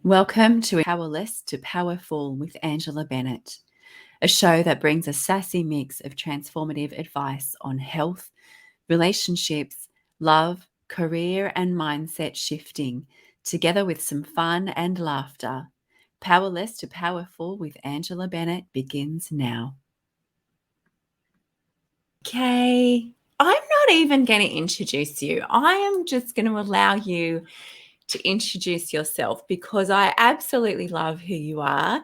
Welcome to Powerless to Powerful with Angela Bennett, a show that brings a sassy mix of transformative advice on health, relationships, love, career, and mindset shifting, together with some fun and laughter. Powerless to Powerful with Angela Bennett begins now. Okay, I'm not even going to introduce you. I am just going to allow you to introduce yourself because I absolutely love who you are,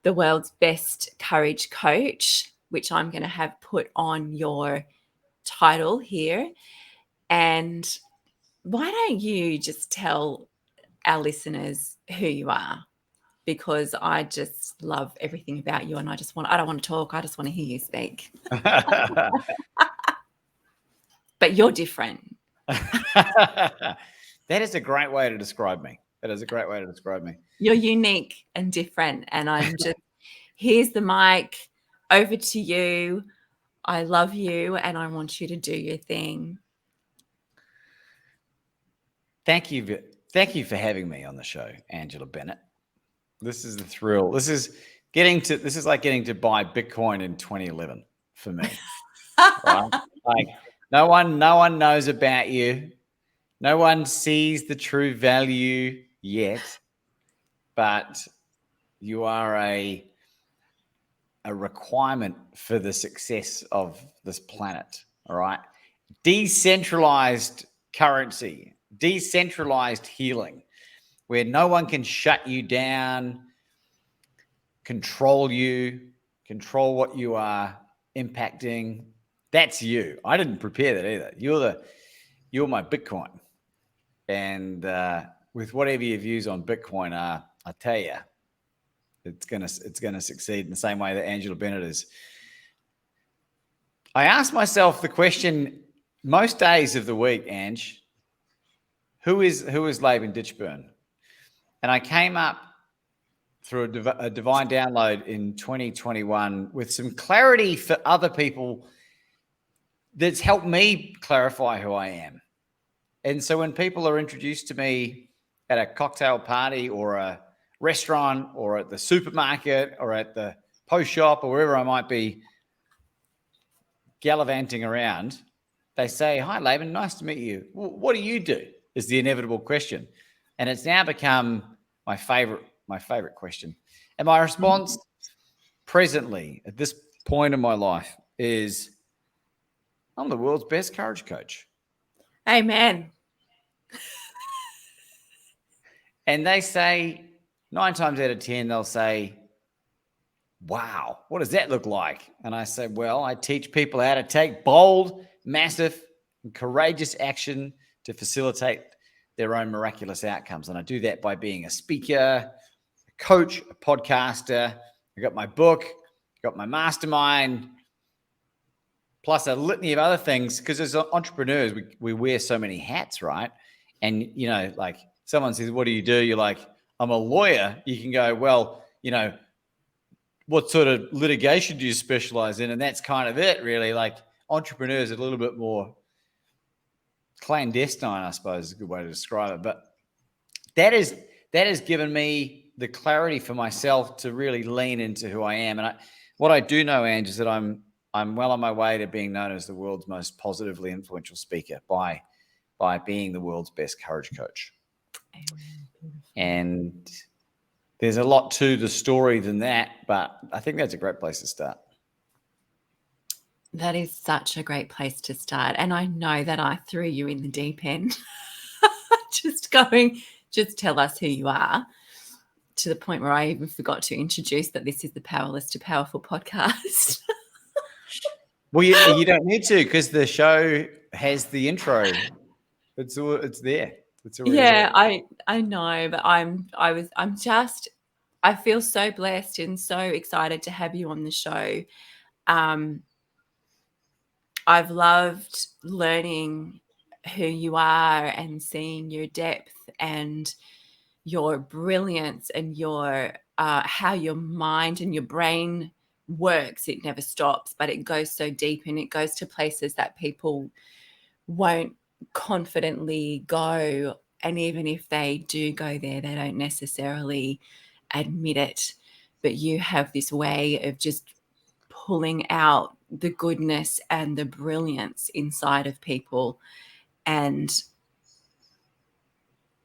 the world's best courage coach, which I'm going to have put on your title here. And why don't you just tell our listeners who you are? Because I just love everything about you and I don't want to talk. I just want to hear you speak. But you're different. That is a great way to describe me. You're unique and different. And I'm just, here's the mic, over to you. I love you and I want you to do your thing. Thank you for having me on the show, Angela Bennett. This is the thrill. This is like getting to buy Bitcoin in 2011 for me. Right? Like no one knows about you. No one sees the true value yet, but you are a requirement for the success of this planet. All right. Decentralized currency, decentralized healing, where no one can shut you down, control what you are impacting. That's you. I didn't prepare that either. You're my Bitcoin. And with whatever your views on Bitcoin are, I tell you, it's gonna succeed in the same way that Angela Bennett is. I ask myself the question most days of the week, Ange, who is Laban Ditchburn? And I came up through a divine download in 2021 with some clarity for other people that's helped me clarify who I am. And so when people are introduced to me at a cocktail party or a restaurant or at the supermarket or at the post shop or wherever I might be gallivanting around, they say, "Hi, Laban, nice to meet you. What do you do?" is the inevitable question. And it's now become my favorite question. And my response presently at this point in my life is, I'm the world's best courage coach. Amen. And they say 9 times out of 10, they'll say, "Wow, what does that look like?" And I say, well, I teach people how to take bold, massive, and courageous action to facilitate their own miraculous outcomes. And I do that by being a speaker, a coach, a podcaster. I got my book, got my mastermind, plus a litany of other things. Because as entrepreneurs, we wear so many hats, right? And, you know, like someone says, "What do you do?" You're like, "I'm a lawyer." You can go, "Well, you know, what sort of litigation do you specialize in?" And that's kind of it, really. Like entrepreneurs are a little bit more clandestine, I suppose is a good way to describe it. But that has given me the clarity for myself to really lean into who I am. And what I do know, Ange, is that I'm well on my way to being known as the world's most positively influential speaker by being the world's best courage coach. And there's a lot to the story than that, but I think that's a great place to start. That is such a great place to start. And I know that I threw you in the deep end. just tell us who you are, to the point where I even forgot to introduce that this is the Powerless to Powerful podcast. Well, you don't need to, because the show has the intro. It's there. It's already yeah, there. I know, but I feel so blessed and so excited to have you on the show. I've loved learning who you are and seeing your depth and your brilliance and your how your mind and your brain works. It never stops, but it goes so deep and it goes to places that people won't confidently go And even if they do go there, they don't necessarily admit it. But you have this way of just pulling out the goodness and the brilliance inside of people. And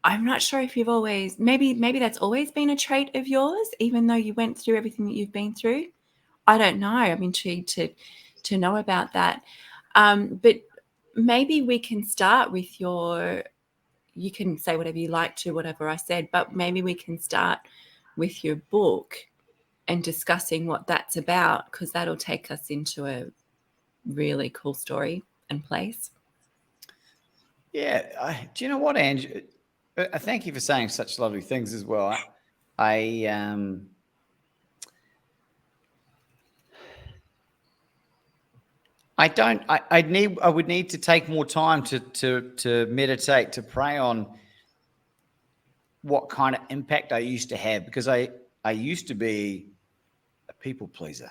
I'm not sure if you've always, maybe that's always been a trait of yours, even though you went through everything that you've been through. I don't know. I'm intrigued to know about that. But maybe we can start with you can say whatever you like to whatever I said, but maybe we can start with your book and discussing what that's about, because that'll take us into a really cool story and place. Yeah. Do you know what, Ange? Thank you for saying such lovely things as well. I would need to take more time to meditate, to pray on what kind of impact I used to have, because I used to be a people pleaser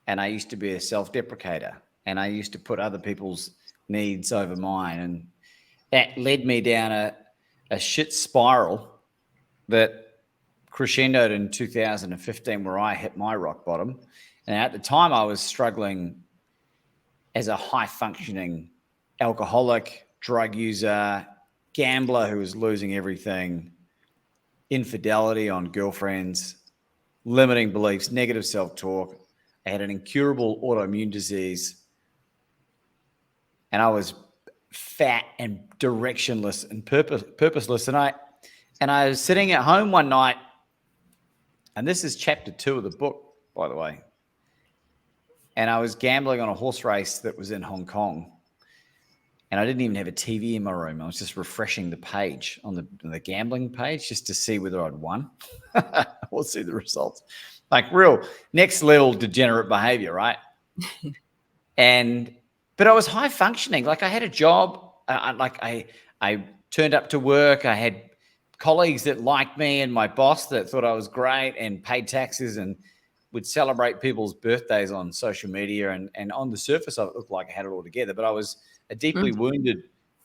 and I used to be a self-deprecator, and I used to put other people's needs over mine, and that led me down a shit spiral that crescendoed in 2015, where I hit my rock bottom. And at the time I was struggling as a high-functioning alcoholic, drug user, gambler who was losing everything, infidelity on girlfriends, limiting beliefs, negative self-talk. I had an incurable autoimmune disease, and I was fat and directionless and purposeless. And I was sitting at home one night, and this is chapter 2 of the book, by the way. And I was gambling on a horse race that was in Hong Kong. And I didn't even have a TV in my room. I was just refreshing the page on the gambling page just to see whether I'd won. We'll see the results. Like real next level degenerate behavior, right? But I was high functioning. Like I had a job. I turned up to work. I had colleagues that liked me, and my boss that thought I was great and paid taxes and would celebrate people's birthdays on social media. And on the surface of it looked like I had it all together. But I was a deeply wounded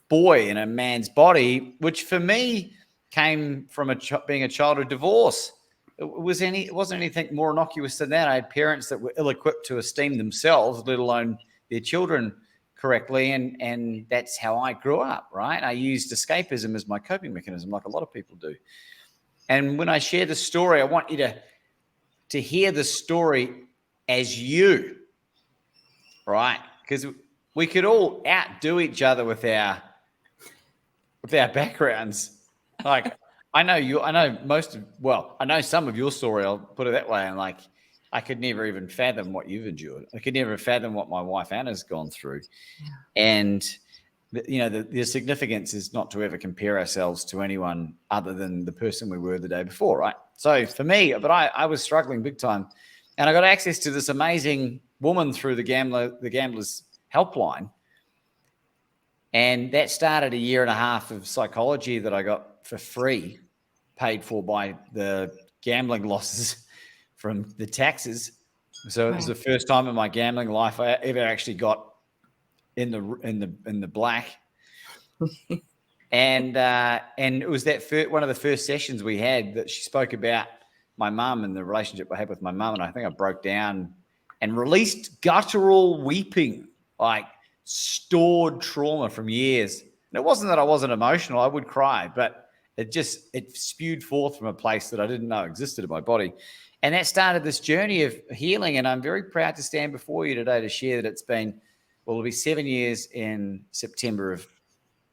boy in a man's body, which for me came from being a child of divorce. It wasn't anything more innocuous than that. I had parents that were ill-equipped to esteem themselves, let alone their children correctly. And that's how I grew up, right? I used escapism as my coping mechanism, like a lot of people do. And when I share the story, I want you to hear the story as you, right? Because we could all outdo each other with our backgrounds. Like I know some of your story, I'll put it that way. And like, I could never even fathom what you've endured. I could never fathom what my wife Anna's gone through. Yeah. And the significance is not to ever compare ourselves to anyone other than the person we were the day before, right? So for me, but I was struggling big time, and I got access to this amazing woman through the Gamblers Helpline, and that started a year and a half of psychology that I got for free, paid for by the gambling losses from the taxes. So it was the first time in my gambling life I ever actually got in the black. And it was one of the first sessions we had that she spoke about my mum and the relationship I had with my mum. And I think I broke down and released guttural weeping, like stored trauma from years. And it wasn't that I wasn't emotional. I would cry, but it spewed forth from a place that I didn't know existed in my body. And that started this journey of healing. And I'm very proud to stand before you today to share that it'll be 7 years in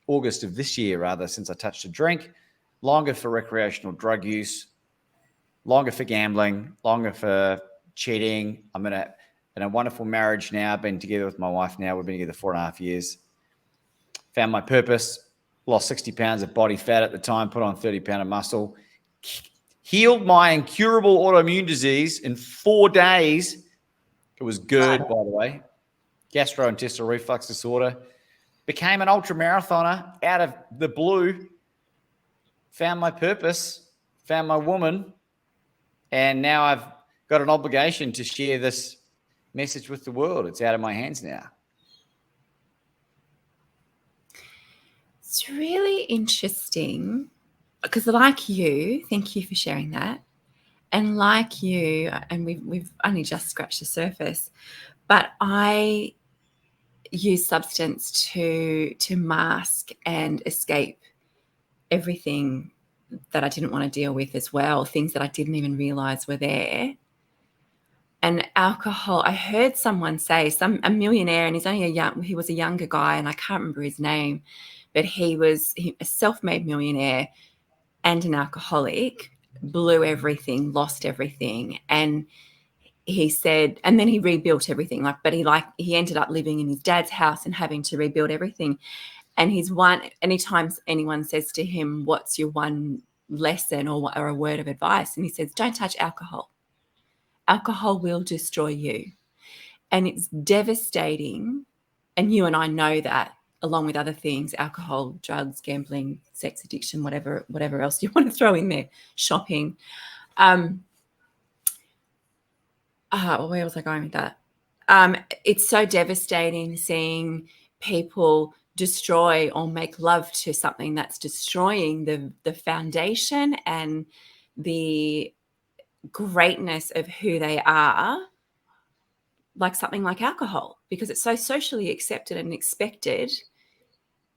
August of this year, rather, since I touched a drink, longer for recreational drug use, longer for gambling, longer for cheating. I'm in a wonderful marriage now. I've been together with my wife now. We've been together 4.5 years. Found my purpose, lost 60 pounds of body fat at the time, put on 30 pounds of muscle, healed my incurable autoimmune disease in 4 days. It was GERD, by the way, gastrointestinal reflux disorder. Became an ultra marathoner out of the blue, found my purpose, found my woman, and now I've got an obligation to share this message with the world. It's out of my hands now. It's really interesting because, like you, thank you for sharing that. And like you, and we've only just scratched the surface, but I use substance to mask and escape everything that I didn't want to deal with as well, things that I didn't even realize were there. And alcohol, I heard someone say, a millionaire, and he was a younger guy, and I can't remember his name, but he was a self-made millionaire and an alcoholic, blew everything, lost everything. And he said, and then he rebuilt everything, but he ended up living in his dad's house and having to rebuild everything. And anytime anyone says to him, what's your one lesson or a word of advice? And he says, don't touch alcohol. Alcohol will destroy you. And it's devastating. And you and I know that, along with other things, alcohol, drugs, gambling, sex addiction, whatever else you want to throw in there, shopping. Where was I going with that? It's so devastating seeing people destroy or make love to something that's destroying the foundation and the greatness of who they are, like something like alcohol, because it's so socially accepted and expected.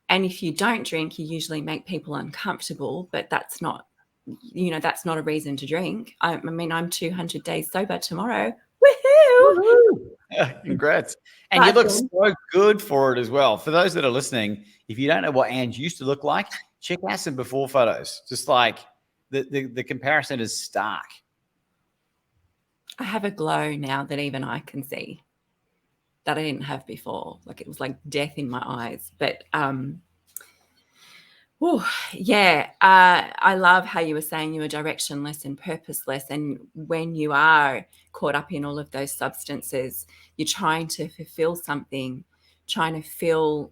And if you don't drink, you usually make people uncomfortable, but that's not a reason to drink. I mean, I'm 200 days sober tomorrow. Woohoo! Woohoo! Congrats. And you look so good for it as well. For those that are listening, if you don't know what Ange used to look like, check out some before photos. Just like the comparison is stark. I have a glow now that even I can see that I didn't have before. Like, it was like death in my eyes. But I love how you were saying you were directionless and purposeless. And when you are caught up in all of those substances, you're trying to fulfill something, trying to fill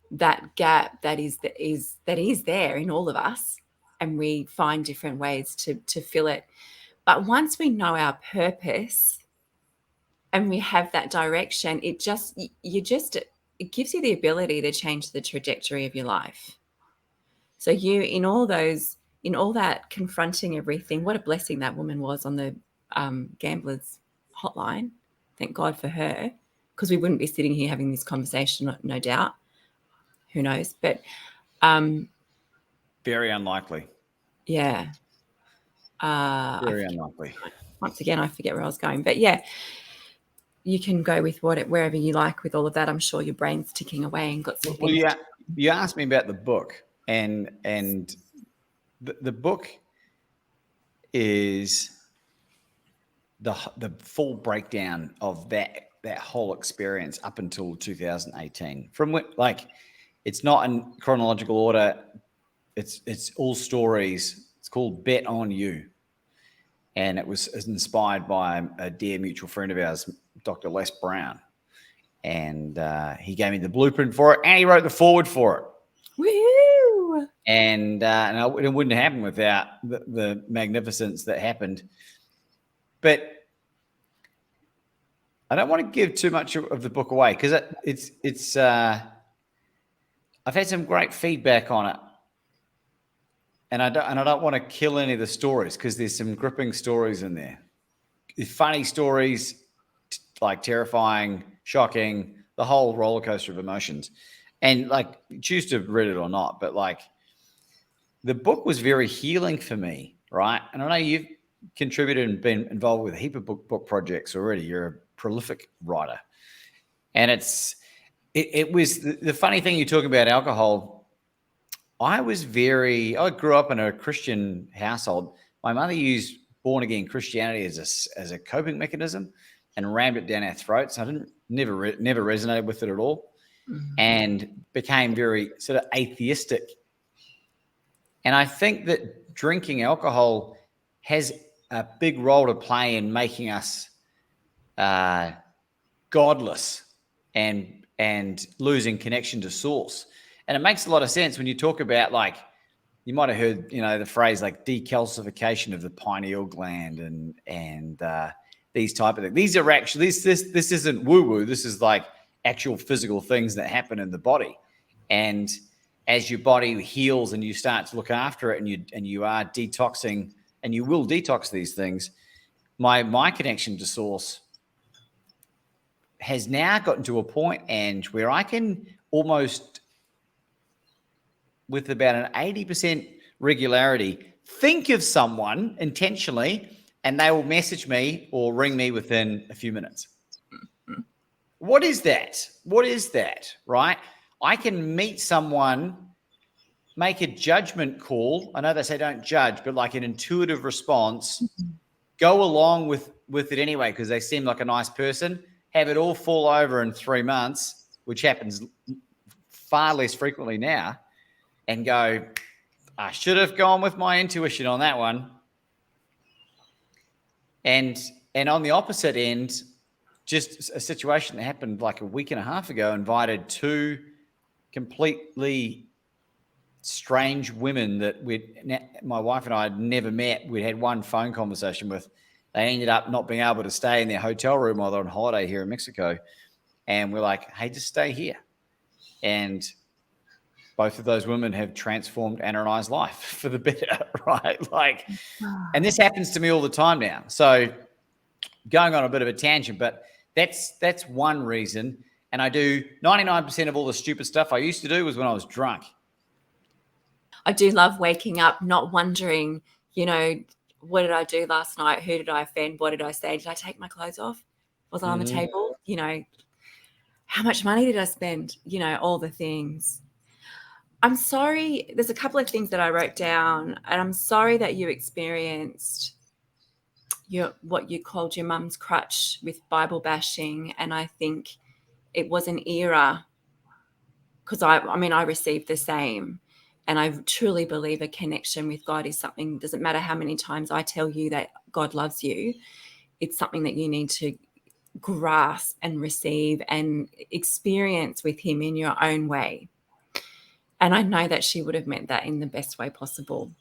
that gap that is there in all of us. And we find different ways to fill it. But once we know our purpose and we have that direction, it gives you the ability to change the trajectory of your life. So in all that confronting everything, what a blessing that woman was on the gambler's hotline. Thank God for her, because we wouldn't be sitting here having this conversation, no doubt. Who knows? But very unlikely. Yeah. Very unlikely. Once again, I forget where I was going. But yeah, you can go with wherever you like with all of that. I'm sure your brain's ticking away and got some things. Well, you asked me about the book, and the book is the full breakdown of that whole experience up until 2018. From it's not in chronological order. It's all stories. It's called Bet on You. And it was inspired by a dear mutual friend of ours, Dr. Les Brown. And he gave me the blueprint for it, and he wrote the foreword for it. Woo! And it wouldn't happen without the magnificence that happened. But I don't want to give too much of the book away, because it's I've had some great feedback on it. And I don't want to kill any of the stories, because there's some gripping stories in there. Funny stories, like terrifying, shocking, the whole roller coaster of emotions. And choose to read it or not, but the book was very healing for me, right? And I know you've contributed and been involved with a heap of book projects already. You're a prolific writer. And it was the funny thing you talk about alcohol. I grew up in a Christian household. My mother used born-again Christianity as a coping mechanism and rammed it down our throats. I never resonated with it at all, and became very sort of atheistic. And I think that drinking alcohol has a big role to play in making us godless and losing connection to source. And it makes a lot of sense when you talk about, you might have heard, the phrase decalcification of the pineal gland and these type of things. These are actually, this isn't woo-woo. This is actual physical things that happen in the body. And as your body heals and you start to look after it, and you are detoxing, and you will detox these things. My connection to source has now gotten to a point, and where I can almost, with about an 80% regularity, think of someone intentionally, and they will message me or ring me within a few minutes. What is that? What is that, right? I can meet someone, make a judgment call. I know they say don't judge, but like an intuitive response, go along with it anyway because they seem like a nice person, have it all fall over in 3 months, which happens far less frequently now, and go, I should have gone with my intuition on that one. And on the opposite end, just a situation that happened like a week and a half ago, invited 2 completely strange women that my wife and I had never met. We'd had one phone conversation with. They ended up not being able to stay in their hotel room while they're on holiday here in Mexico. And we're like, hey, just stay here. And both of those women have transformed Anna and I's life for the better, right? Like, and this happens to me all the time now. So going on a bit of a tangent, but that's one reason. And I do 99% of all the stupid stuff I used to do was when I was drunk. I do love waking up, not wondering, what did I do last night? Who did I offend? What did I say? Did I take my clothes off? Was I on the table? How much money did I spend? All the things. I'm sorry. There's a couple of things that I wrote down, and I'm sorry that you experienced what you called your mum's crutch with Bible bashing. And I think it was an era, because I received the same. And I truly believe a connection with God is something, doesn't matter how many times I tell you that God loves you, it's something that you need to grasp and receive and experience with him in your own way. And I know that she would have meant that in the best way possible.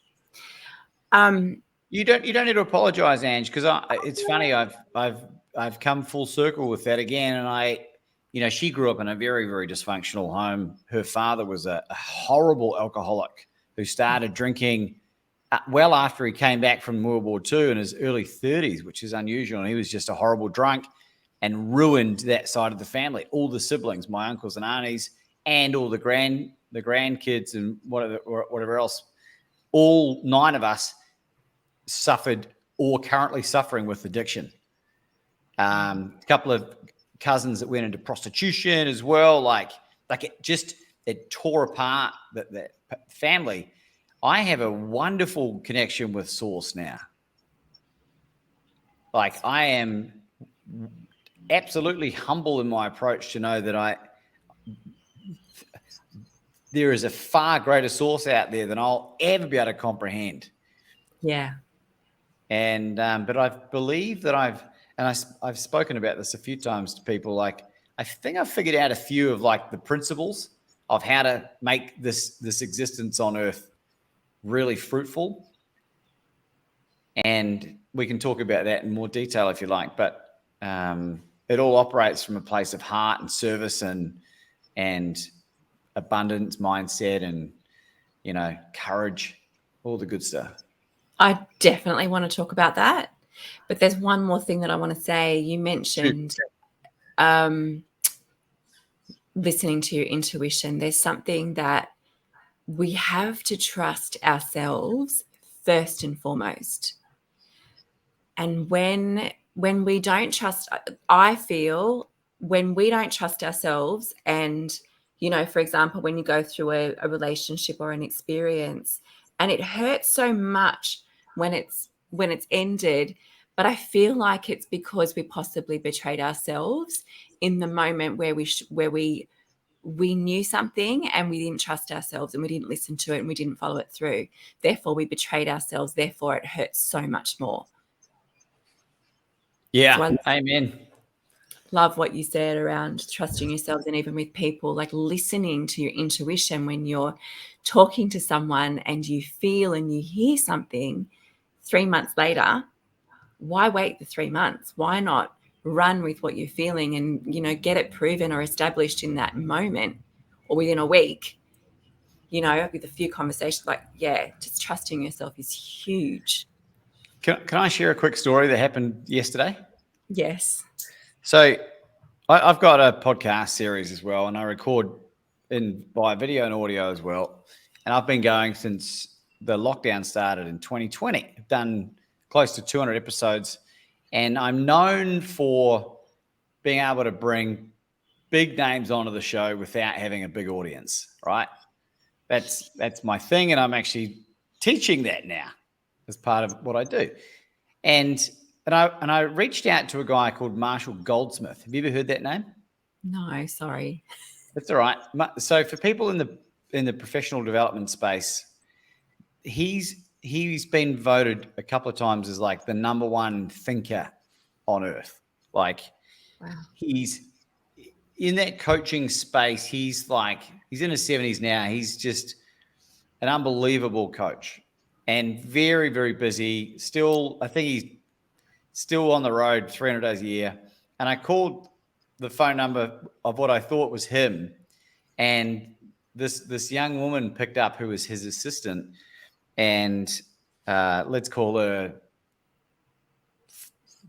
You don't need to apologize, Ange, because it's funny. I've come full circle with that again, and she grew up in a very, very dysfunctional home. Her father was a horrible alcoholic who started drinking well after he came back from World War II in his early 30s, which is unusual. And he was just a horrible drunk and ruined that side of the family. All the siblings, my uncles and aunties, and all the grandkids and whatever else, all 9 of us suffered or currently suffering with addiction. A couple of cousins that went into prostitution as well. Like it tore apart that family. I have a wonderful connection with Source now. Like, I am absolutely humble in my approach to know that there is a far greater source out there than I'll ever be able to comprehend. Yeah. And but I believe that I've spoken about this a few times to people. Like, I think I've figured out a few of like the principles of how to make this existence on Earth really fruitful. And we can talk about that in more detail if you like. But it all operates from a place of heart and service and abundance mindset and, courage, all the good stuff. I definitely want to talk about that. But there's one more thing that I want to say. You mentioned listening to your intuition. There's something that we have to trust ourselves first and foremost. And when we don't trust, I feel when we don't trust ourselves, and, for example, when you go through a relationship or an experience and it hurts so much when it's ended, but I feel like it's because we possibly betrayed ourselves in the moment where we knew something and we didn't trust ourselves and we didn't listen to it and we didn't follow it through. Therefore, we betrayed ourselves. Therefore, it hurts so much more. Yeah, so amen. Love what you said around trusting yourselves, and even with people, like listening to your intuition when you're talking to someone and you feel and you hear something 3 months later. Why wait the 3 months? Why not run with what you're feeling and, get it proven or established in that moment or within a week? with a few conversations, like, just trusting yourself is huge. Can I share a quick story that happened yesterday? Yes. So I've got a podcast series as well, and I record by video and audio as well. And I've been going since the lockdown started in 2020. I've done close to 200 episodes, and I'm known for being able to bring big names onto the show without having a big audience, right? That's my thing, and I'm actually teaching that now as part of what I do. And I reached out to a guy called Marshall Goldsmith. Have you ever heard that name? No, sorry. That's all right. So for people in the professional development space, he's been voted a couple of times as like the number one thinker on earth. Like, wow. He's in that coaching space. He's in his 70s now. He's just an unbelievable coach and very, very busy. Still, I think he's still on the road 300 days a year. And I called the phone number of what I thought was him. And this young woman picked up, who was his assistant. And let's call her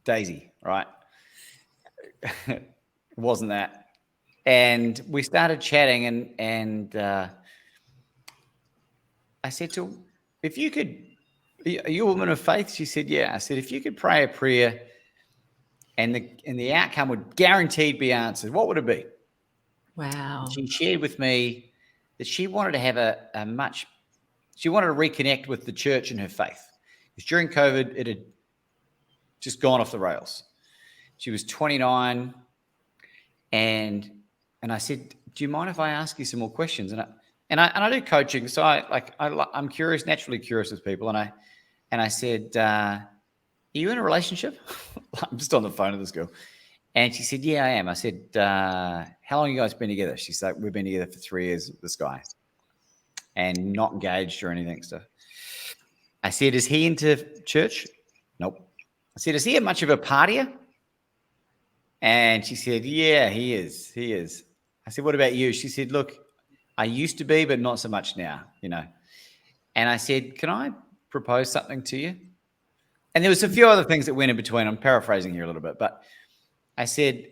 Daisy, right? It wasn't that. And we started chatting, and I said to her, if you could, are you a woman of faith? She said, yeah. I said, if you could pray a prayer and the outcome would guaranteed be answered, what would it be? Wow. She shared with me that she wanted to have she wanted to reconnect with the church and her faith. Because during COVID, it had just gone off the rails. She was 29, and I said, do you mind if I ask you some more questions? And I do coaching, so I'm curious, naturally curious with people. And I said, are you in a relationship? I'm just on the phone with this girl. And she said, yeah, I am. I said, how long have you guys been together? She's like, we've been together for 3 years with this guy and not engaged or anything. So I said, is he into church? Nope. I said, is he much of a partier? And she said, yeah, he is. He is. I said, what about you? She said, look, I used to be, but not so much now, And I said, can I propose something to you? And there was a few other things that went in between. I'm paraphrasing here a little bit, but I said,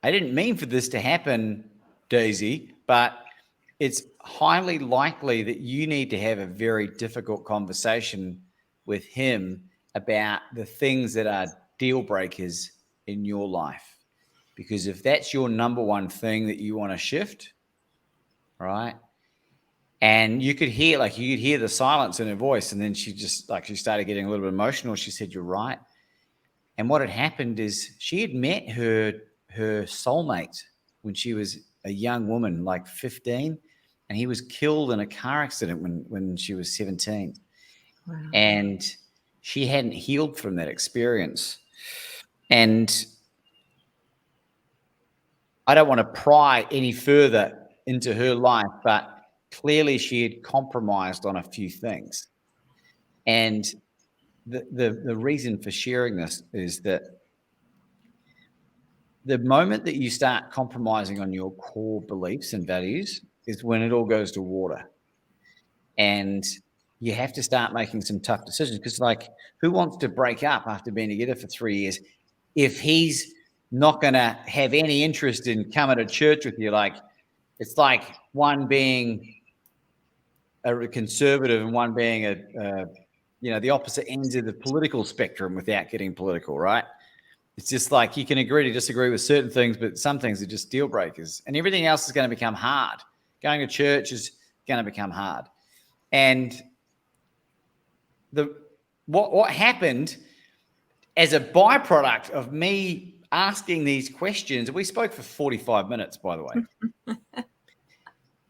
I didn't mean for this to happen, Daisy, but it's highly likely that you need to have a very difficult conversation with him about the things that are deal breakers in your life. Because if that's your number one thing that you want to shift, right? And you could hear the silence in her voice. And then she started getting a little bit emotional. She said, you're right. And what had happened is she had met her soulmate when she was a young woman, like 15, and he was killed in a car accident when she was 17. Wow. And she hadn't healed from that experience. And I don't want to pry any further into her life, but clearly she had compromised on a few things. And the reason for sharing this is that the moment that you start compromising on your core beliefs and values is when it all goes to water. And you have to start making some tough decisions, because who wants to break up after being together for 3 years if he's not going to have any interest in coming to church with you? It's like one being a conservative and one being the opposite ends of the political spectrum without getting political, right? It's just like you can agree to disagree with certain things, but some things are just deal breakers, and everything else is going to become hard. Going to church is going to become hard. And what happened as a byproduct of me asking these questions, we spoke for 45 minutes, by the way.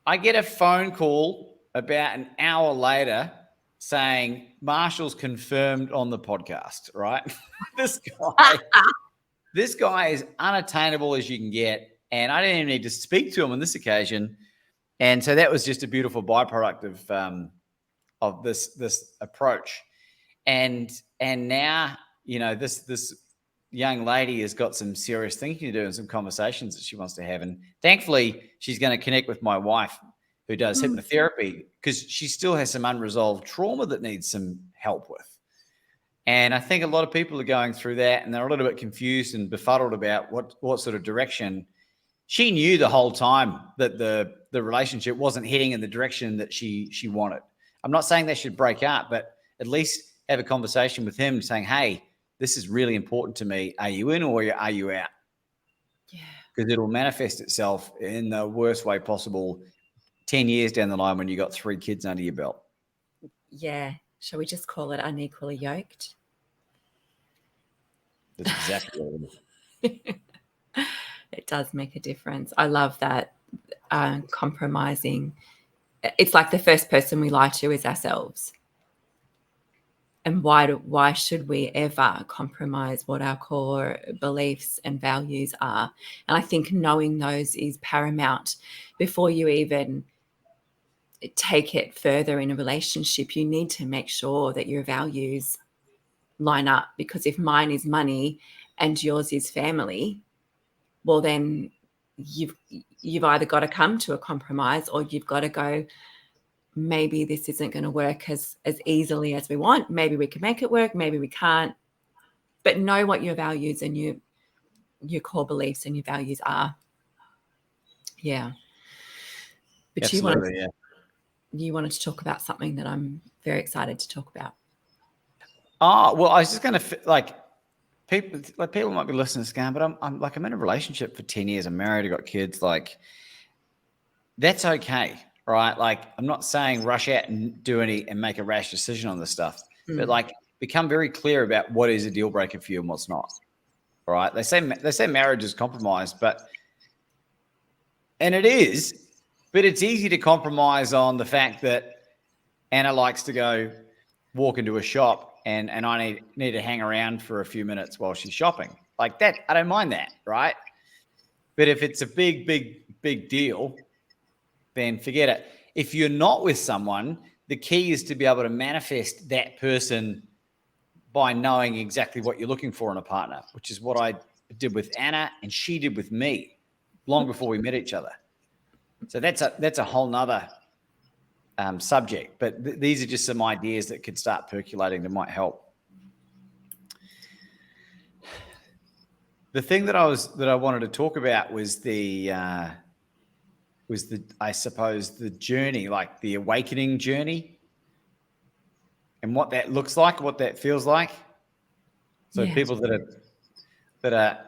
I get a phone call about an hour later saying, Marshall's confirmed on the podcast, right? This guy is unattainable as you can get. And I didn't even need to speak to him on this occasion. And so that was just a beautiful byproduct of this approach. And now, this young lady has got some serious thinking to do and some conversations that she wants to have. And thankfully, she's going to connect with my wife, who does hypnotherapy because she still has some unresolved trauma that needs some help with. And I think a lot of people are going through that, and they're a little bit confused and befuddled about what sort of direction. She knew the whole time that the relationship wasn't heading in the direction that she wanted. I'm not saying they should break up, but at least have a conversation with him saying, hey, this is really important to me. Are you in or are you out? Yeah. Because it'll manifest itself in the worst way possible 10 years down the line when you got 3 kids under your belt. Yeah. Shall we just call it unequally yoked? That's exactly what it is. It does make a difference. I love that compromising. It's like the first person we lie to is ourselves. And why should we ever compromise what our core beliefs and values are? And I think knowing those is paramount before you even take it further in a relationship. You need to make sure that your values line up, because if mine is money and yours is family, well, then you've either got to come to a compromise, or you've got to go, maybe this isn't going to work as easily as we want. Maybe we can make it work, maybe we can't. But know what your values and your core beliefs and your values are. Yeah. But Absolutely, you wanted to talk about something that I'm very excited to talk about. Oh, well, I was just going to people might be listening to this going, but I'm in a relationship for 10 years. I'm married. I got kids. Like, that's okay, right? Like, I'm not saying rush out and and make a rash decision on this stuff, but like, become very clear about what is a deal breaker for you and what's not. All right. They say marriage is compromised, and it is, but it's easy to compromise on the fact that Anna likes to go walk into a shop and I need to hang around for a few minutes while she's shopping. Like that, I don't mind that, right? But if it's a big, big, big deal, then forget it. If you're not with someone, the key is to be able to manifest that person by knowing exactly what you're looking for in a partner, which is what I did with Anna and she did with me long before we met each other. So that's a whole nother subject, but these are just some ideas that could start percolating that might help. The thing that I wanted to talk about was the I suppose the journey, like the awakening journey, and what that looks like, what that feels like. So people that are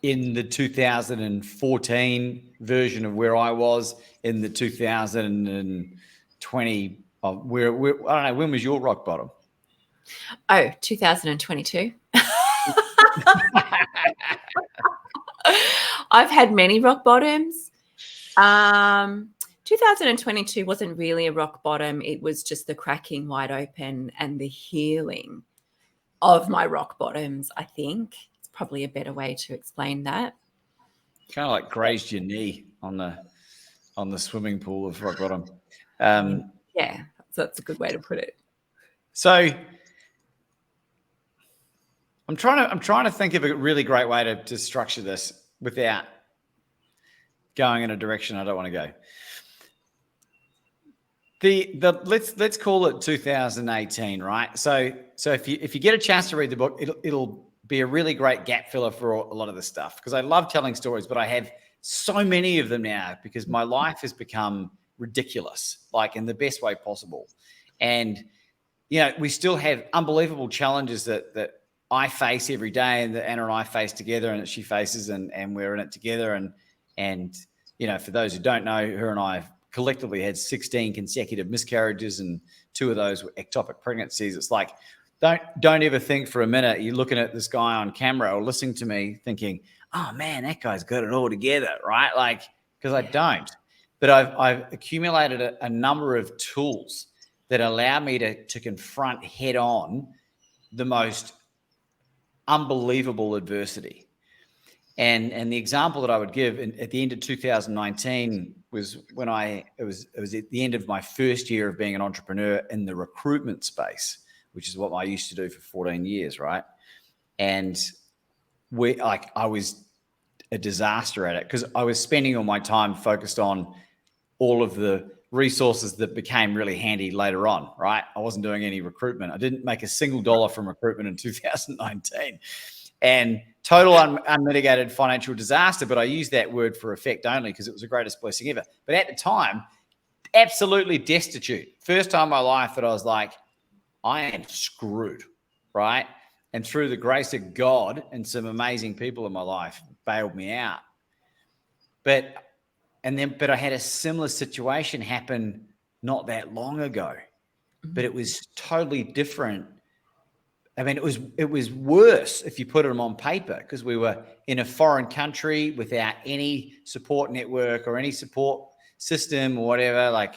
in the 2014 version of where I was in the 2020 of where I don't know, when was your rock bottom? Oh, 2022. I've had many rock bottoms. 2022 wasn't really a rock bottom. It was just the cracking wide open and the healing of my rock bottoms, I think. It's probably a better way to explain that. Kind of like grazed your knee on the swimming pool of rock bottom. Yeah, that's a good way to put it. So I'm trying to think of a really great way to structure this without going in a direction I don't want to go. Let's call it 2018, right? So if you get a chance to read the book, it'll be a really great gap filler for a lot of the stuff, because I love telling stories, but I have so many of them now because my life has become ridiculous, like in the best way possible. And we still have unbelievable challenges that I face every day, and that Anna and I face together, and that she faces, and we're in it together. And for those who don't know, her and I have collectively had 16 consecutive miscarriages, and 2 of those were ectopic pregnancies. It's like, don't ever think for a minute you're looking at this guy on camera or listening to me thinking, oh man, that guy's got it all together, right? Like, because I don't. But I've accumulated a number of tools that allow me to confront head on the most unbelievable adversity. And the example that I would give at the end of 2019 was when it was at the end of my first year of being an entrepreneur in the recruitment space, which is what I used to do for 14 years, right? And I was a disaster at it because I was spending all my time focused on all of the resources that became really handy later on, right? I wasn't doing any recruitment. I didn't make a single dollar from recruitment in 2019. And total unmitigated financial disaster, but I use that word for effect only because it was the greatest blessing ever. But at the time, absolutely destitute. First time in my life that I was like, I am screwed, right? And through the grace of God and some amazing people in my life bailed me out. But I had a similar situation happen not that long ago, but it was totally different. I mean, it was worse if you put them on paper because we were in a foreign country without any support network or any support system or whatever.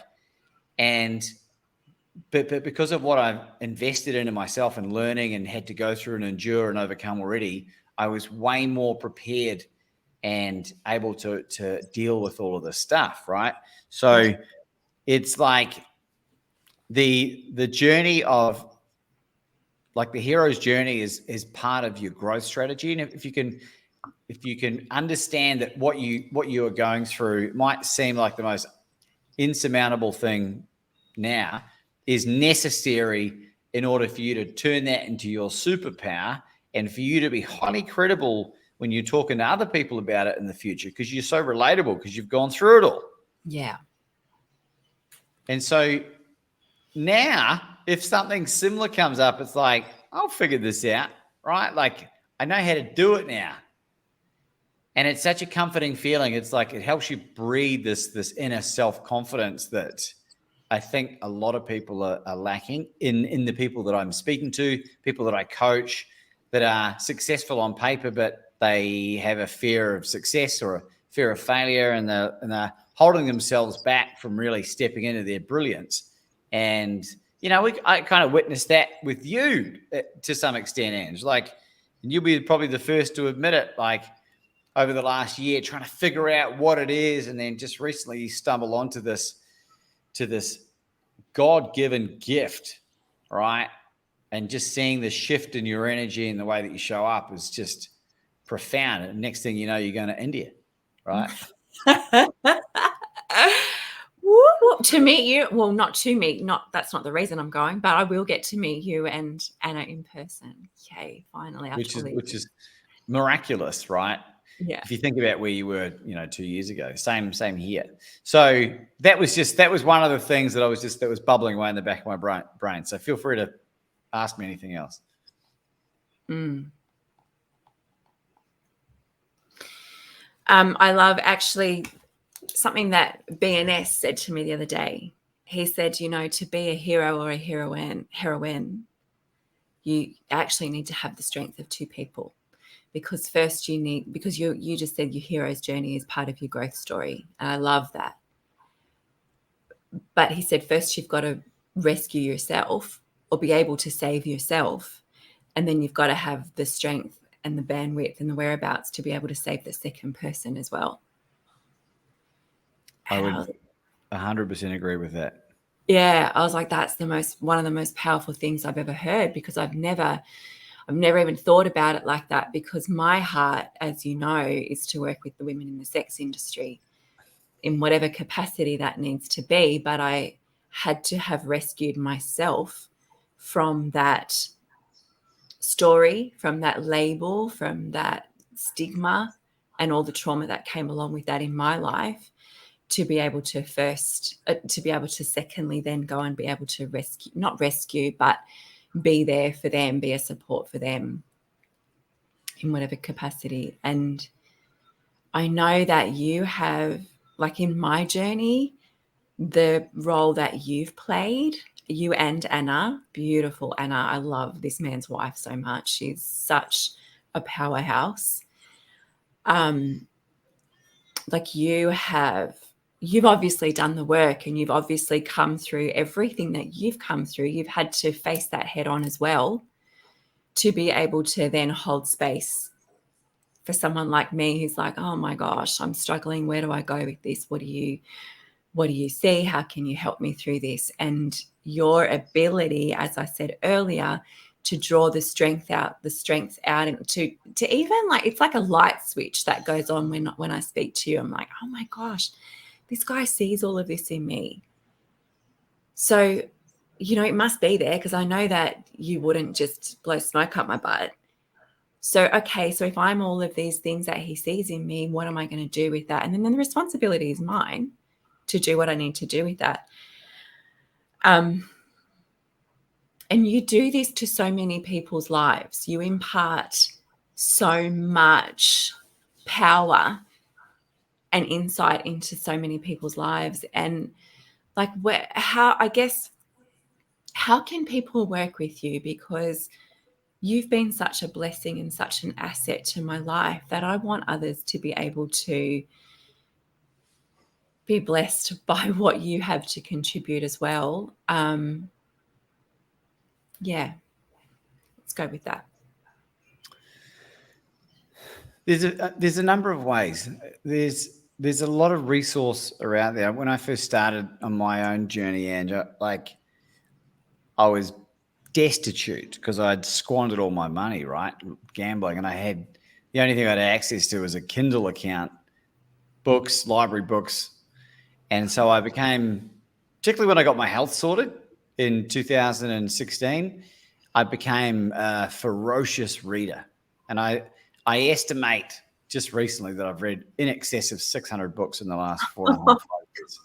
But because of what I've invested into myself and learning and had to go through and endure and overcome already, I was way more prepared and able to deal with all of this stuff, right? So it's like the journey of, like, the hero's journey is part of your growth strategy. And if you can understand that what you are going through might seem like the most insurmountable thing now, is necessary in order for you to turn that into your superpower and for you to be highly credible when you're talking to other people about it in the future, because you're so relatable because you've gone through it all. Yeah. And so now if something similar comes up, it's like, I'll figure this out, right? Like, I know how to do it now. And it's such a comforting feeling. It's like it helps you breathe this inner self-confidence that I think a lot of people are lacking in the people that I'm speaking to, people that I coach that are successful on paper, but they have a fear of success or a fear of failure, and they're holding themselves back from really stepping into their brilliance. And, you know, I kind of witnessed that with you to some extent, Ange. Like, and you'll be probably the first to admit it, like, over the last year, trying to figure out what it is. And then just recently you stumble onto this God-given gift, right? And just seeing the shift in your energy and the way that you show up is just profound. And next thing you know, you're going to India, right? To meet you, well, not to meet, that's not the reason I'm going, but I will get to meet you and Anna in person. Yay, finally. Which is miraculous, right? Yeah. If you think about where you were, 2 years ago, same here. So that was one of the things that was bubbling away in the back of my brain. So feel free to ask me anything else. I love actually something that BNS said to me the other day. He said, to be a hero or a heroine, you actually need to have the strength of two people. Because first because you just said your hero's journey is part of your growth story. And I love that. But he said, first you've got to rescue yourself or be able to save yourself. And then you've got to have the strength and the bandwidth and the whereabouts to be able to save the second person as well. I would 100% agree with that. Yeah. I was like, that's one of the most powerful things I've ever heard, because I've never even thought about it like that, because my heart, as you know, is to work with the women in the sex industry in whatever capacity that needs to be. But I had to have rescued myself from that story, from that label, from that stigma and all the trauma that came along with that in my life, to be able to secondly then go and be able to not rescue, but be there for them, be a support for them in whatever capacity. And I know that you have, like in my journey, the role that you've played, you and Anna, beautiful Anna. I love this man's wife so much. She's such a powerhouse. Like you've obviously done the work, and you've obviously come through everything that you've come through. You've had to face that head on as well, to be able to then hold space for someone like me who's like, oh my gosh, I'm struggling. Where do I go with this? What do you see? How can you help me through this? And your ability, as I said earlier, to draw the strength out and to even, like, it's like a light switch that goes on when I speak to you. I'm like, oh my gosh, this guy sees all of this in me. So, it must be there because I know that you wouldn't just blow smoke up my butt. So, okay, so if I'm all of these things that he sees in me, what am I going to do with that? And then the responsibility is mine to do what I need to do with that. And you do this to so many people's lives. You impart so much power and insight into so many people's lives. And how can people work with you? Because you've been such a blessing and such an asset to my life that I want others to be able to be blessed by what you have to contribute as well. Yeah, let's go with that. There's a number of ways. There's a lot of resource around there. When I first started on my own journey, Andrew, I was destitute because I'd squandered all my money, right? Gambling. And the only thing I had access to was a Kindle account, books, library books. And so I became, particularly when I got my health sorted in 2016, I became a ferocious reader. And I estimate just recently that I've read in excess of 600 books in the last 4.5 years.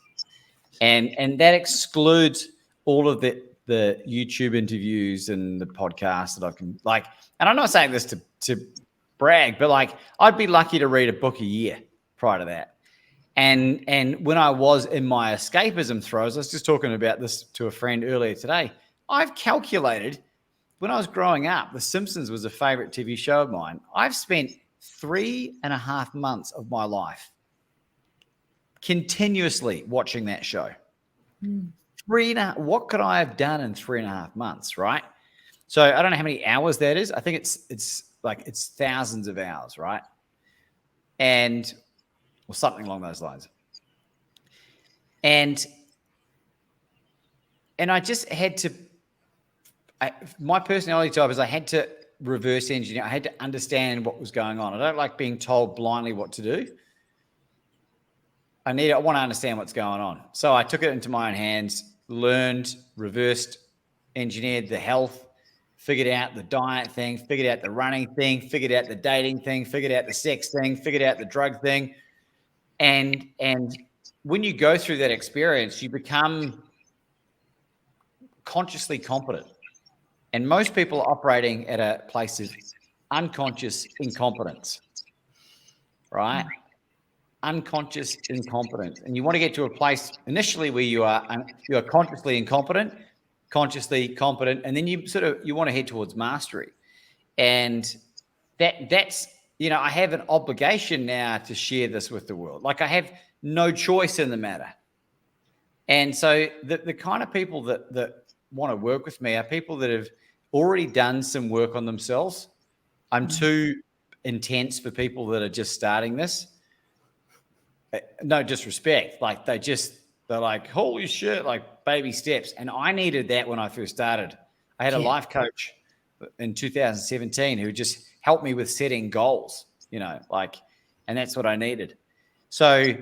And that excludes all of the YouTube interviews and the podcasts that I can and I'm not saying this to brag, but I'd be lucky to read a book a year prior to that. And when I was in my escapism throes, I was just talking about this to a friend earlier today. I've calculated when I was growing up, The Simpsons was a favorite TV show of mine. I've spent 3.5 months of my life continuously watching that show. What could I have done in 3.5 months, right? So I don't know how many hours that is. I think it's thousands of hours, right? Or something along those lines. And I just had to, my personality type is I had to reverse engineer. I had to understand what was going on. I don't like being told blindly what to do. I want to understand what's going on. So I took it into my own hands, learned, reversed engineered the health, figured out the diet thing, figured out the running thing, figured out the dating thing, figured out the sex thing, figured out the drug thing. And when you go through that experience, you become consciously competent. And most people are operating at a place of unconscious incompetence, right? Unconscious incompetence. And you want to get to a place initially where you are consciously incompetent, consciously competent, and then you want to head towards mastery. And that's, I have an obligation now to share this with the world. I have no choice in the matter. And so the kind of people that want to work with me are people that have already done some work on themselves. I'm too intense for people that are just starting this. No disrespect. They're like, holy shit, baby steps. And I needed that when I first started. I had a life coach in 2017 who just helped me with setting goals, and that's what I needed. So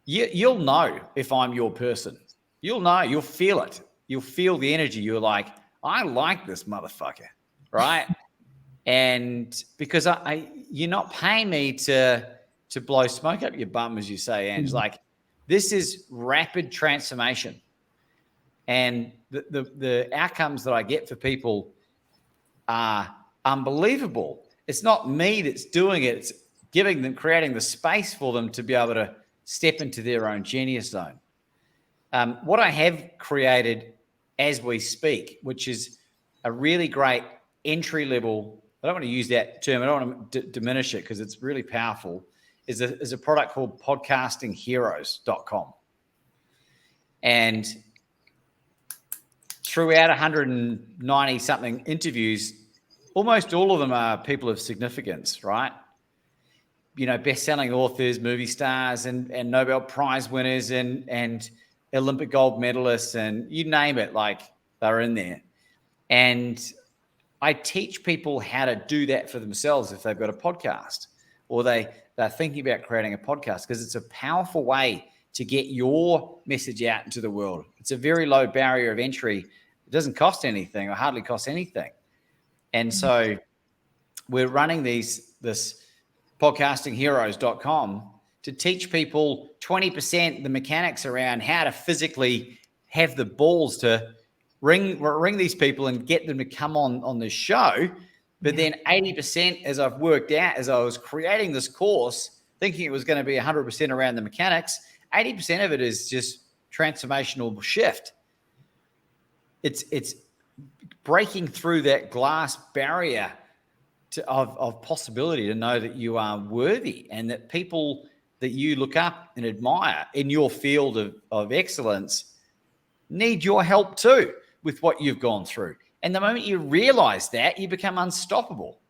you'll know if I'm your person. You'll know, you'll feel it. You'll feel the energy. You're like, I like this motherfucker, right? And because you're not paying me to blow smoke up your bum, as you say, Ange. This is rapid transformation. And the outcomes that I get for people are unbelievable. It's not me that's doing it. It's creating the space for them to be able to step into their own genius zone. What I have created as we speak, which is a really great entry level, I don't want to use that term. I don't want to diminish it because it's really powerful, is a product called podcastingheroes.com. And throughout 190 something interviews, almost all of them are people of significance, right? Best-selling authors, movie stars, and Nobel Prize winners, and Olympic gold medalists, and you name it, they're in there. And I teach people how to do that for themselves if they've got a podcast or they're thinking about creating a podcast, because it's a powerful way to get your message out into the world. It's a very low barrier of entry. It doesn't cost anything or hardly cost anything. And so we're running this podcastingheroes.com to teach people 20% the mechanics around how to physically have the balls to ring these people and get them to come on the show. But then 80%, as I've worked out, as I was creating this course, thinking it was going to be 100% around the mechanics, 80% of it is just transformational shift. It's breaking through that glass barrier of possibility to know that you are worthy and that people that you look up and admire in your field of excellence need your help too with what you've gone through. And the moment you realize that, you become unstoppable.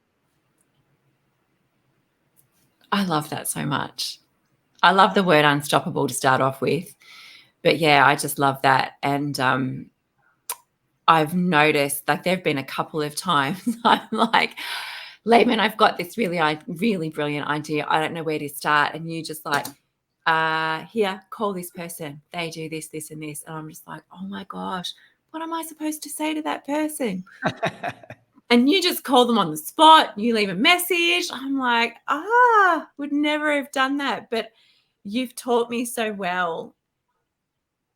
I love that so much. I love the word unstoppable to start off with. But yeah, I just love that. And I've noticed, like, there have been a couple of times I'm like, Laban, I've got this really brilliant idea. I don't know where to start. And you just like, here, call this person. They do this, this, and this. And I'm just like, oh my gosh, what am I supposed to say to that person? And you just call them on the spot. You leave a message. I'm like, would never have done that. But you've taught me so well.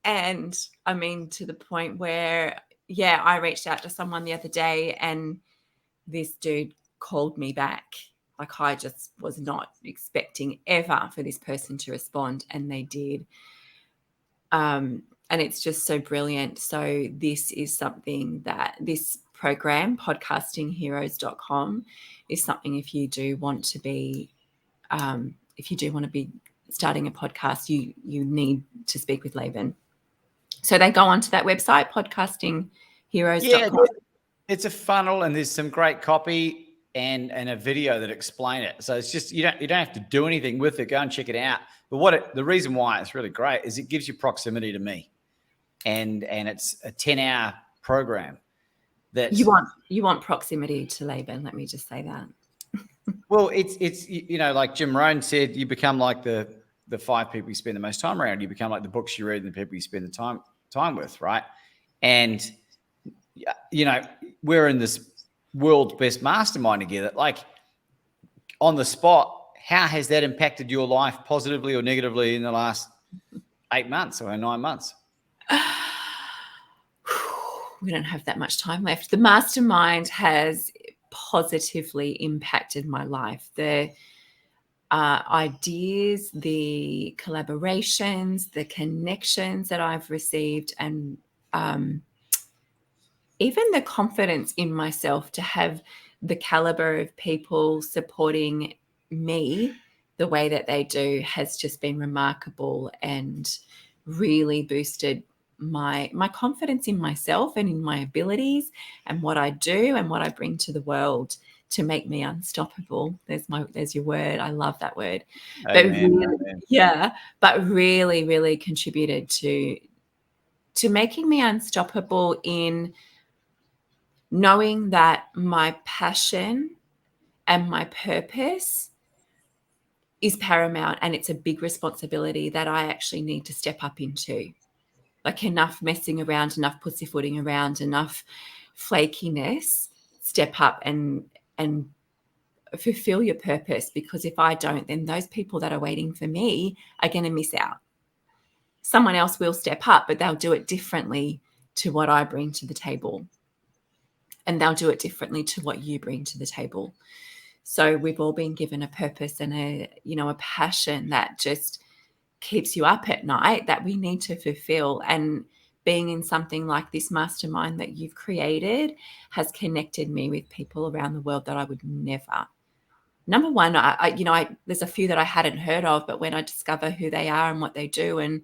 And I mean, to the point where, I reached out to someone the other day and this dude called me back. Like, I just was not expecting ever for this person to respond, and they did. And it's just so brilliant. So this is something that this program, podcastingheroes.com, is something if you do want to be starting a podcast, you need to speak with Laban. So they go onto that website, podcastingheroes.com. Yeah, it's a funnel, and there's some great copy and a video that explain it. So it's just you don't have to do anything with it. Go and check it out. But the reason why it's really great is it gives you proximity to me, and it's a 10-hour program. That you want proximity to Laban. Let me just say that. Well, it's like Jim Rohn said, you become like the 5 people you spend the most time around. You become like the books you read and the people you spend the time with, right? And we're in this world's best mastermind together. Like, on the spot, how has that impacted your life positively or negatively in the last 8 months or 9 months? We don't have that much time left. The mastermind has positively impacted my life. The ideas, the collaborations, the connections that I've received, and even the confidence in myself to have the caliber of people supporting me the way that they do has just been remarkable and really boosted my confidence in myself and in my abilities and what I do and what I bring to the world to make me unstoppable. There's your word. I love that word. But really contributed to making me unstoppable in knowing that my passion and my purpose is paramount, and it's a big responsibility that I actually need to step up into. Like, enough messing around, enough pussyfooting around, enough flakiness, step up and fulfill your purpose, because if I don't, then those people that are waiting for me are going to miss out. Someone else will step up, but they'll do it differently to what I bring to the table. And they'll do it differently to what you bring to the table. So we've all been given a purpose and a passion that just keeps you up at night that we need to fulfill. And being in something like this mastermind that you've created has connected me with people around the world that I would never. Number one, there's a few that I hadn't heard of, but when I discover who they are and what they do and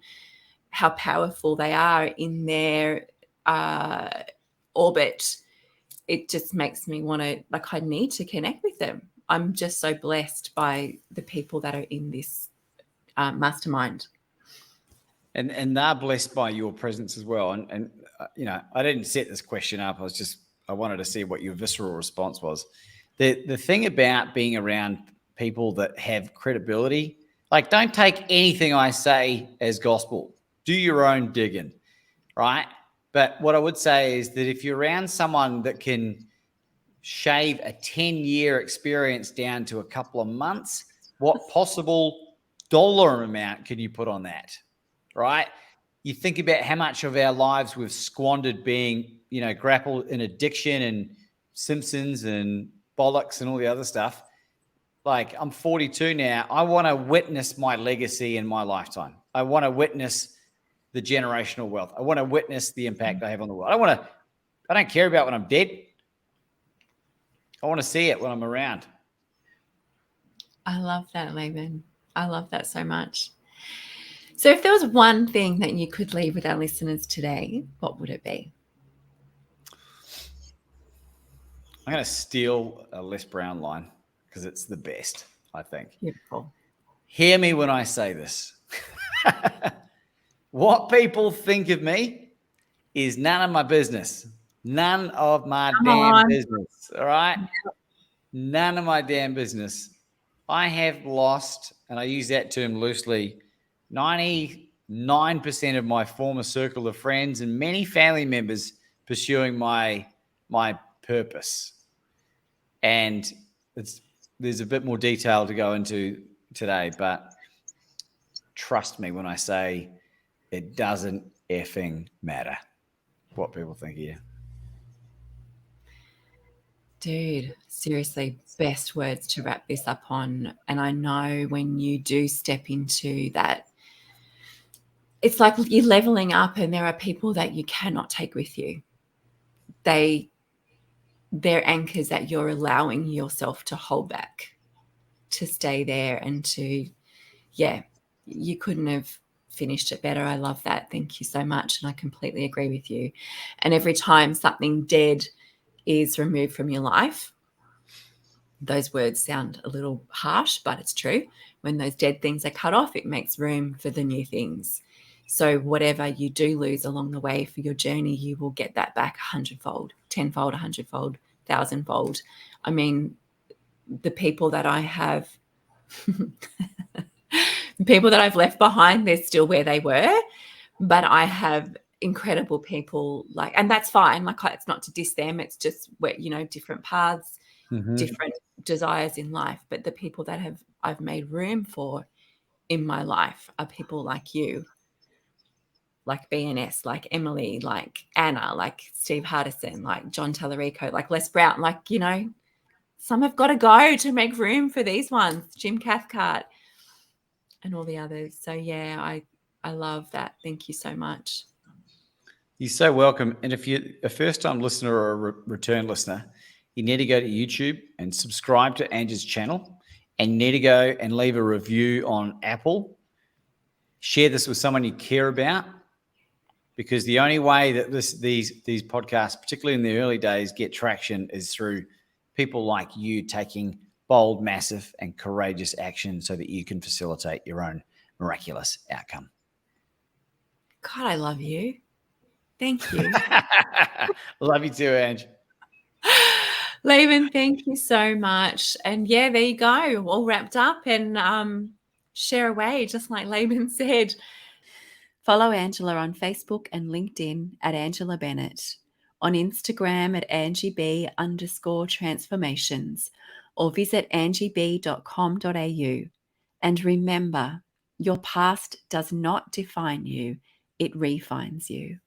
how powerful they are in their orbit, it just makes me want to, I need to connect with them. I'm just so blessed by the people that are in this mastermind. And they're blessed by your presence as well. And I didn't set this question up. I wanted to see what your visceral response was. The thing about being around people that have credibility Like, don't take anything I say as gospel. Do your own digging, right? But what I would say is that if you're around someone that can shave a 10-year experience down to a couple of months, what possible dollar amount can you put on that, right? You think about how much of our lives we've squandered being, grappled in addiction and Simpsons and bollocks and all the other stuff. Like, I'm 42 now. I want to witness my legacy in my lifetime. I want to witness the generational wealth. I want to witness the impact I have on the world. I don't care about when I'm dead. I want to see it when I'm around. I love that, Laban. I love that so much. So if there was one thing that you could leave with our listeners today, what would it be? I'm going to steal a Les Brown line because it's the best, I think. Beautiful. Hear me when I say this. What people think of me is none of my business. None of my damn business. All right? None of my damn business. I have lost, and I use that term loosely, 99% of my former circle of friends and many family members pursuing my purpose. And there's a bit more detail to go into today, but trust me when I say it doesn't effing matter what people think of you. Dude, seriously, best words to wrap this up on. And I know when you do step into that, it's like you're leveling up and there are people that you cannot take with you. They're anchors that you're allowing yourself to hold back, to stay there and to, you couldn't have finished it better. I love that. Thank you so much. And I completely agree with you. And every time something dead is removed from your life, those words sound a little harsh, but it's true. When those dead things are cut off, it makes room for the new things. So whatever you do lose along the way for your journey, you will get that back 100-fold, 10-fold, 100-fold, 1,000-fold. I mean, the people that I have, the people that I've left behind, they're still where they were, but I have incredible people and that's fine. Like, it's not to diss them. It's just different paths, different desires in life. But the people that I've made room for in my life are people like you, like BNS, like Emily, like Anna, like Steve Hardison, like John Tallarico, like Les Brown, some have got to go to make room for these ones, Jim Cathcart and all the others. So I love that. Thank you so much. You're so welcome. And if you're a first-time listener or a return listener, you need to go to YouTube and subscribe to Angie's channel, and you need to go and leave a review on Apple. Share this with someone you care about, because the only way that these podcasts, particularly in the early days, get traction is through people like you taking bold, massive, and courageous action so that you can facilitate your own miraculous outcome. God, I love you. Thank you. Love you too, Ange. Laban, thank you so much. And there you go, all wrapped up, and share away, just like Laban said. Follow Angela on Facebook and LinkedIn at Angela Bennett, on Instagram at AngieB_transformations, or visit angieb.com.au. And remember, your past does not define you, it refines you.